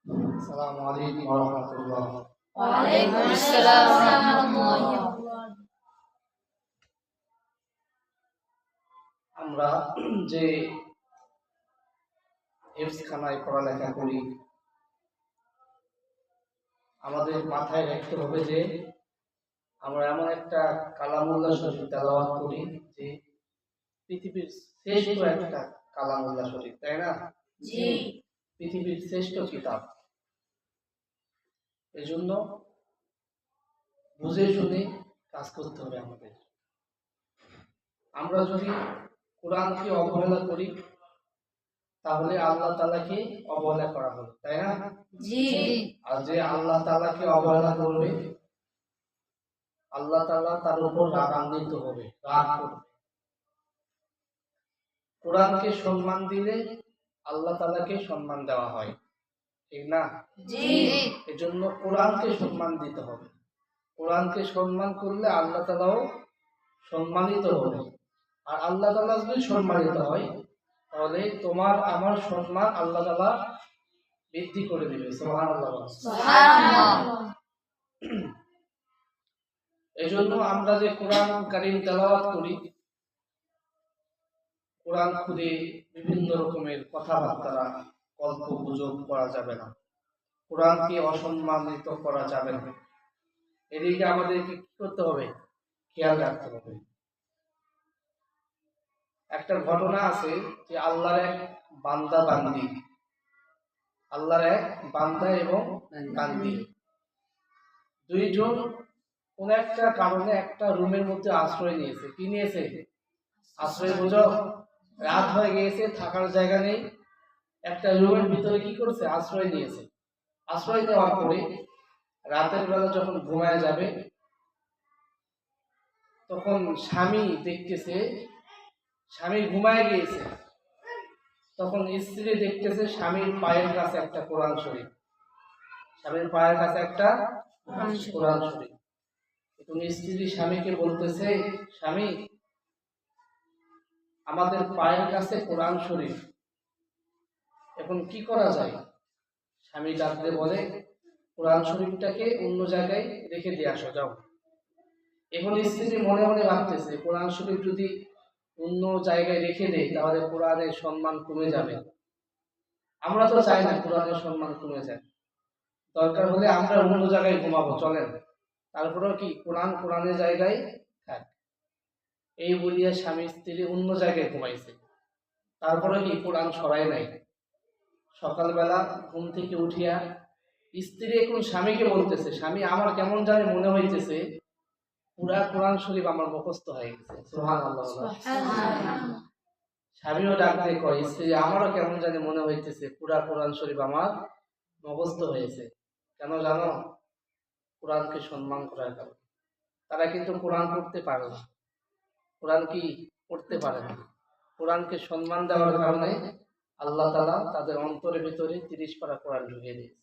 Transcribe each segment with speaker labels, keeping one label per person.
Speaker 1: আসসালামু আলাইকুম ওয়া রাহমাতুল্লাহ।
Speaker 2: ওয়া আলাইকুম আসসালাম ওয়া রাহমাতুল্লাহ।
Speaker 1: আমরা যে হেফজখানায় পড়ালেখা করি, আমাদের মাথায় রাখতে হবে যে আমরা এমন একটা কালামুল্লাহ শরীফ তেলাওয়াত করি যে পৃথিবীর শ্রেষ্ঠ একটা কালামুল্লাহ শরীফ, তাই না?
Speaker 2: জি।
Speaker 1: পৃথিবীর শ্রেষ্ঠ কিতাব। এজন্য বুঝে শুনে কাজ করতে হবে আমাদের। আমরা যদি কোরআনকে অবহেলা করি তাহলে আল্লাহ তাআলাকে অবহেলা করা হবে, তাই না?
Speaker 2: জি।
Speaker 1: আর যে আল্লাহ তাআলাকে অবহেলা করবে আল্লাহ তাআলা তার উপর রাগান্বিত হবে, রাগ করবে। কোরআনকে সম্মান দিলে আল্লাহ তাআলাকে সম্মান দেওয়া হয়, ঠিক না?
Speaker 2: জি।
Speaker 1: এজন্য কোরআনকে সম্মান দিতে হবে। কোরআনকে সম্মান করলে আল্লাহ তাআলাও সম্মানিত হবে। আর আল্লাহ তাআলা যদি সম্মানিত হয় তাহলে তোমার আমার সম্মান আল্লাহ তাআলা বৃদ্ধি করে দিবে। সুবহানাল্লাহ।
Speaker 2: সুবহানাল্লাহ।
Speaker 1: এজন্য আমরা যে কোরআন কারীম তেলাওয়াত করি, কোরআন খুলে বিভিন্ন রকমের কথাবার্তা গল্প গুজব করা যাবে না, কোরআনকে অসম্মানিত করা যাবে না। এদিকে আমাদেরকে কি করতে হবে? খেয়াল রাখতে হবে। একটা ঘটনা আছে যে আল্লাহর এক বান্দা বান্দি, আল্লাহর এক বান্দা এবং বান্দি দুইজন কোন একটা কারণে একটা রুমের মধ্যে আশ্রয় নিয়েছে। কি নিয়েছে? আশ্রয়। বুঝো, রাত হয়ে গিয়েছে, থাকার জায়গা নেই, একটা রুমের ভিতরে কি করছে? আশ্রয় নিয়েছে। আশ্রয় নেওয়ার পরে রাতের বেলা যখন ঘুমায় যাবে তখন স্বামী দেখতেছে স্বামী ঘুমায় গিয়েছে, তখন স্ত্রী দেখতেছে স্বামীর পায়ের কাছে একটা কোরআন শরীফ, স্বামীর পায়ের কাছে একটা কোরআন শরীফ। তখন স্ত্রী স্বামীকে বলতেছে, স্বামী আমাদের পায়ের কাছে কোরআন শরীফ, এখন কি করা যায়? স্বামী ডাকতে বলে, কোরআন শরীফটাকে অন্য জায়গায় রেখে দিয়ে আসো, যাও। এখন স্ত্রী মনে মনে ভাবতেছে, কোরআন শরীফ যদি অন্য জায়গায় রেখে দেয় তাহলে কোরআনের সম্মান কমে যাবে। আমরা তো চাই না কোরআনের সম্মান কমে যায়, দরকার হলে আমরা অন্য জায়গায় ঘুমাবো, চলেন। তারপরেও কি কোরআনের জায়গায় থাক। এই বলিয়া স্বামী স্ত্রী অন্য জায়গায় ঘুমাইছে। তারপরে কি কোরআন সরাই নাই। সকালবেলা ঘুম থেকে উঠিয়া স্ত্রী এখন স্বামীকে বলতেছে, স্বামী আমার কেমন জানি মনে হইতেছে পুরা কোরআন শরীফ আমার মুখস্থ হয়ে গেছে। সুবহানাল্লাহ। স্বামীও ডাক দিয়ে কয়, স্ত্রী আমারও কেমন জানি মনে হইতেছে পুরা কোরআন শরীফ আমার মুখস্থ হয়েছে। কেন জানো? কোরআনকে সম্মান করার কারণে। তারা কিন্তু কোরআন পড়তে পারে না, কোরআন কি পড়তে পারে না। কোরআনকে সম্মান দেওয়ার কারণে আল্লাহ তাআলা তাদের অন্তরের ভিতরে 30 পারা কোরআন ঢুকিয়ে দিয়েছে।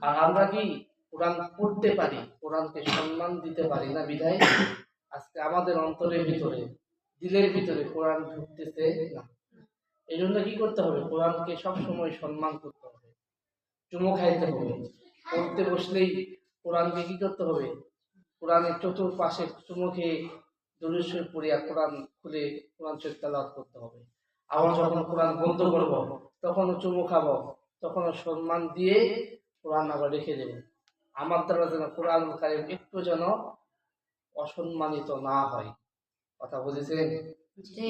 Speaker 1: আর আমরা কি কোরআন পড়তে পারি, কোরআনকে সম্মান দিতে পারি না বিধায় আজকে আমাদের অন্তরের ভিতরে, দিলের ভিতরে কোরআন ঢুকতেছে না। এই জন্য কি করতে হবে? কোরআনকে সবসময় সম্মান করতে হবে, চুমো খাইতে হবে। পড়তে বসলেই কোরআনকে কি করতে হবে? কোরআনের চতুর্পাশে চুমো খেয়ে দুরূদ শরীফ পড়িয়া কোরআন খুলে কোরআন শরীফ তেলাওয়াত করতে হবে। আবার যখন কোরআন বন্ধ করব তখনও চুমো খাবো, তখনও সম্মান দিয়ে কোরআন আবার রেখে দেব। আমার দ্বারা যেন কোরআন কারীম একটু যেন অসম্মানিত না হয়। কথা বুঝেছেন?
Speaker 2: জি।